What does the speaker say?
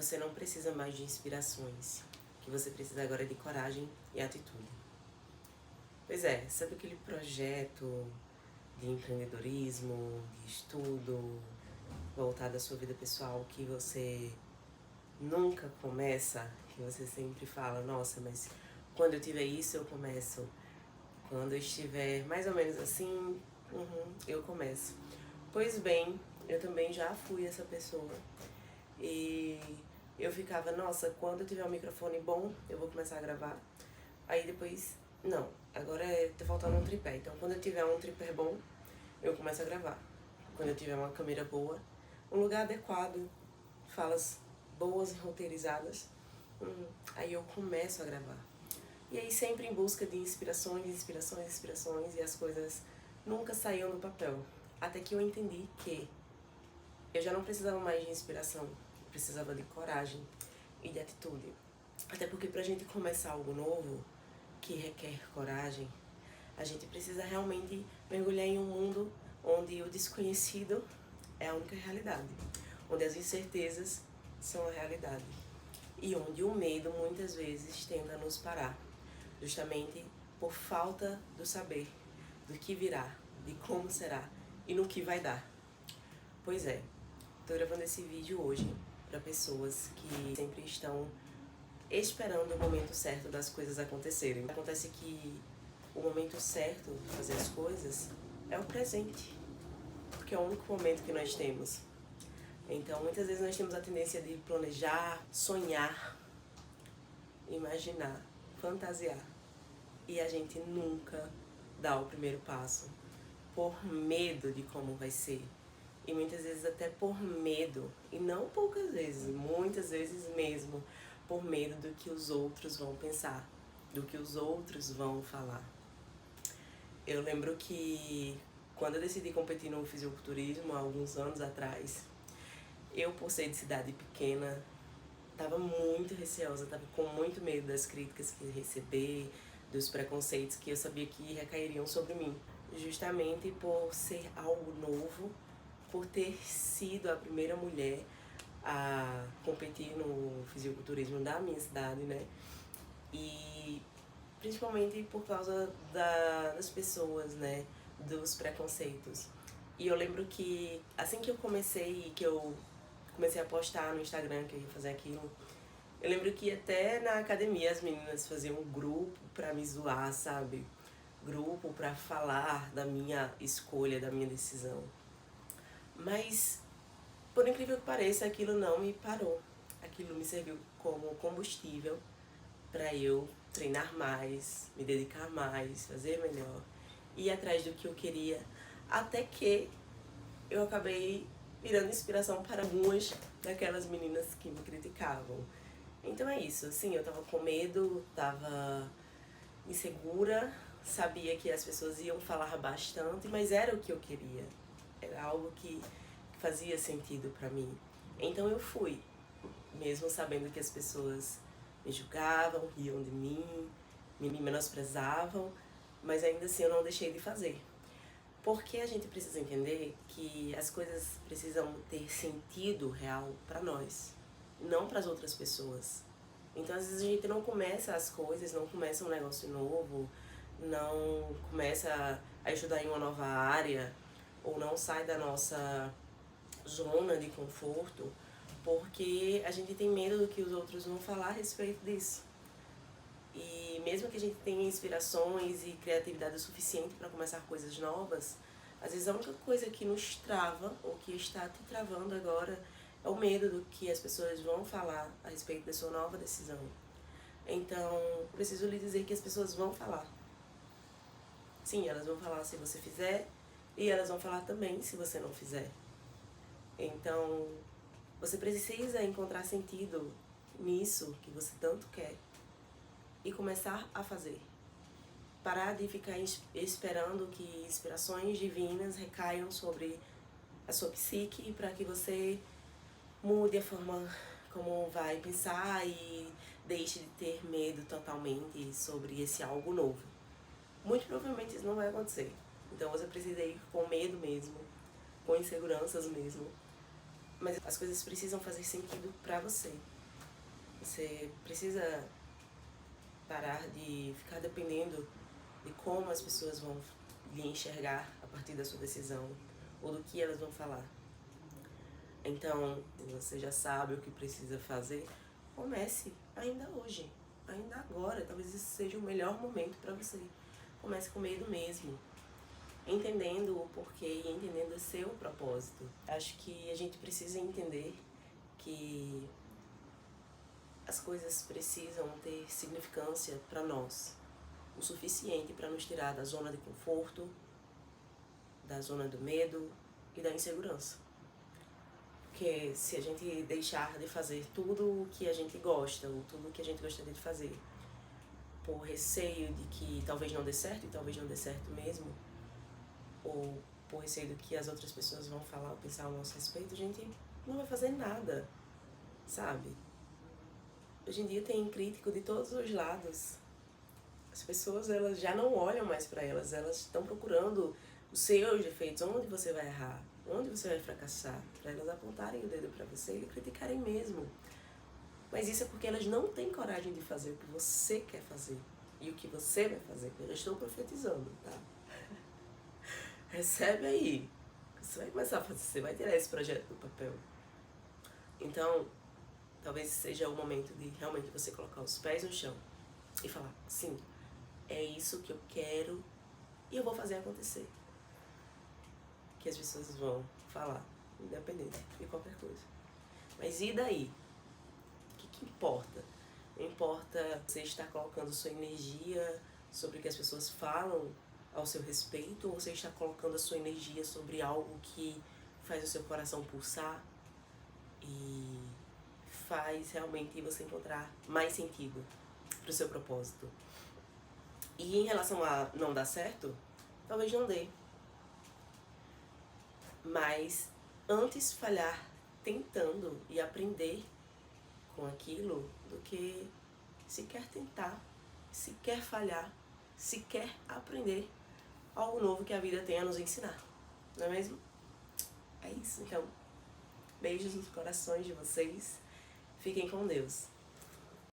você não precisa mais de inspirações, que você precisa agora de coragem e atitude. Pois é, sabe aquele projeto de empreendedorismo, de estudo, voltado à sua vida pessoal, que você nunca começa, que você sempre fala, nossa, mas quando eu tiver isso eu começo, quando eu estiver mais ou menos assim, eu começo. Pois bem, eu também já fui essa pessoa e eu ficava, nossa, quando eu tiver um microfone bom, eu vou começar a gravar. Aí depois, não, agora tá faltando um tripé, então quando eu tiver um tripé bom, eu começo a gravar. Quando eu tiver uma câmera boa, um lugar adequado, falas boas e roteirizadas, aí eu começo a gravar. E aí sempre em busca de inspirações, e as coisas nunca saíam do papel. Até que eu entendi que eu já não precisava mais de inspiração, eu precisava de coragem e de atitude. Até porque pra gente começar algo novo, que requer coragem, a gente precisa realmente mergulhar em um mundo onde o desconhecido é a única realidade, onde as incertezas são a realidade e onde o medo muitas vezes tenta nos parar, justamente por falta do saber do que virá, de como será e no que vai dar. Pois é, tô gravando esse vídeo hoje para pessoas que sempre estão esperando o momento certo das coisas acontecerem. Acontece que o momento certo de fazer as coisas é o presente, porque é o único momento que nós temos. Então, muitas vezes nós temos a tendência de planejar, sonhar, imaginar, fantasiar, e a gente nunca dá o primeiro passo, por medo de como vai ser. E muitas vezes até por medo, e não poucas vezes, muitas vezes mesmo, por medo do que os outros vão pensar, do que os outros vão falar. Eu lembro que quando eu decidi competir no fisiculturismo, há alguns anos atrás, eu, por ser de cidade pequena, estava muito receosa, estava com muito medo das críticas que ia receber, dos preconceitos que eu sabia que recairiam sobre mim. Justamente por ser algo novo, por ter sido a primeira mulher a competir no fisiculturismo da minha cidade, né? E principalmente por causa das pessoas, né? Dos preconceitos. E eu lembro que assim que eu comecei a postar no Instagram que eu ia fazer aquilo, eu lembro que até na academia as meninas faziam um grupo pra me zoar, sabe? Grupo pra falar da minha escolha, da minha decisão. Mas, por incrível que pareça, aquilo não me parou. Aquilo me serviu como combustível para eu treinar mais, me dedicar mais, fazer melhor, ir atrás do que eu queria, até que eu acabei virando inspiração para algumas daquelas meninas que me criticavam. Então é isso, assim, eu tava com medo, tava insegura, sabia que as pessoas iam falar bastante, mas era o que eu queria. Era algo que fazia sentido pra mim. Então eu fui, mesmo sabendo que as pessoas me julgavam, riam de mim, me menosprezavam, mas ainda assim eu não deixei de fazer. Porque a gente precisa entender que as coisas precisam ter sentido real pra nós, não para as outras pessoas. Então às vezes a gente não começa as coisas, não começa um negócio novo, não começa a estudar em uma nova área, ou não sai da nossa zona de conforto, porque a gente tem medo do que os outros vão falar a respeito disso. E mesmo que a gente tenha inspirações e criatividade o suficiente para começar coisas novas, às vezes a única coisa que nos trava, ou que está te travando agora, é o medo do que as pessoas vão falar a respeito da sua nova decisão. Então, preciso lhe dizer que as pessoas vão falar. Sim, elas vão falar se você fizer, e elas vão falar também se você não fizer. Então, você precisa encontrar sentido nisso que você tanto quer e começar a fazer. Parar de ficar esperando que inspirações divinas recaiam sobre a sua psique para que você mude a forma como vai pensar e deixe de ter medo totalmente sobre esse algo novo. Muito provavelmente isso não vai acontecer. Então você precisa ir com medo mesmo, com inseguranças mesmo, Mas as coisas precisam fazer sentido pra você. Você precisa parar de ficar dependendo de como as pessoas vão lhe enxergar a partir da sua decisão ou do que elas vão falar. Então, se você já sabe o que precisa fazer, comece ainda hoje, ainda agora. Talvez esse seja o melhor momento para você. Comece com medo mesmo, entendendo o porquê e entendendo o seu propósito. Acho que a gente precisa entender que as coisas precisam ter significância para nós, o suficiente para nos tirar da zona de conforto, da zona do medo e da insegurança. Porque se a gente deixar de fazer tudo o que a gente gosta, ou tudo o que a gente gostaria de fazer, por receio de que talvez não dê certo, e talvez não dê certo mesmo, ou por receio do que as outras pessoas vão falar ou pensar ao nosso respeito, a gente não vai fazer nada, sabe? Hoje em dia tem crítico de todos os lados. As pessoas, elas já não olham mais para elas, elas estão procurando os seus defeitos, onde você vai errar, onde você vai fracassar, para elas apontarem o dedo para você e criticarem mesmo. Mas isso é porque elas não têm coragem de fazer o que você quer fazer e o que você vai fazer. Eu estou profetizando, tá? Recebe aí. Você vai começar a fazer, você vai tirar esse projeto do papel. Então, talvez seja o momento de realmente você colocar os pés no chão e falar, sim, é isso que eu quero e eu vou fazer acontecer. Que as pessoas vão falar, independente de qualquer coisa. Mas e daí? O que importa? Não importa você estar colocando sua energia sobre o que as pessoas falam ao seu respeito, ou você está colocando a sua energia sobre algo que faz o seu coração pulsar e faz realmente você encontrar mais sentido para o seu propósito. E em relação a não dar certo, talvez não dê. Mas antes falhar tentando e aprender com aquilo do que sequer tentar, sequer falhar, sequer aprender algo novo que a vida tem a nos ensinar. Não é mesmo? É isso. Então, beijos nos corações de vocês. Fiquem com Deus.